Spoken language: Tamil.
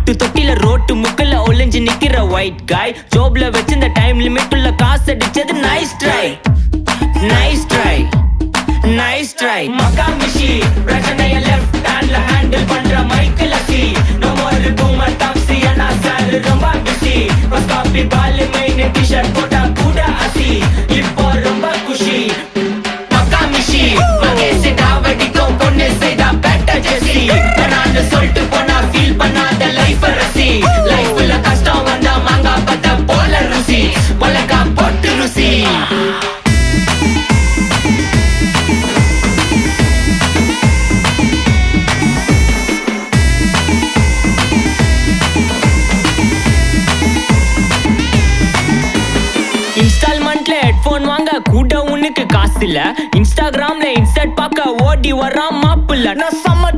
ரோட்டு தொட்டில ரோட்டு முக்கல ஒளிஞ்சு நிக்கிற ஒயிட் காய் ஜோப்ல வச்சிருந்த டைம் லிமிட் உள்ள காசு அடிச்சது nice try nice try nice try மகாமிஷி பிரச்சனைய லெஃப்ட் ஹேண்ட்ல ஹேண்டில் பண்ற மைக்கேல் அசி நோ மோர் பூமர் டாக்ஸி அண்ணா சார் ரொம்ப பிஸி பஸ் காப்பி பால் மெயின் டி-ஷர்ட் போட்டா கூட அசி இப்போ ரொம்ப குஷி மகாமிஷி மகேஷ் டாவடிக்கும் பொண்ணு செய்தா பெட்டர் ஜெசி நான் சொல்லிட்டு போனா ஃபீல் பண்ணாத லைஃப் ரசி லைஃப்ல கஷ்டம் வந்தா மாங்கா பத்த போல ருசி உலகா போட்டு ருசி இன்ஸ்டால்மெண்ட்ல ஹெட்போன் வாங்க கூட உனக்கு காசு இல்ல இன்ஸ்டாகிராம்ல இன்ஸ்டர்ட் பார்க்க ஓடி வரான் மாப்பிள்ள நான் சம்ம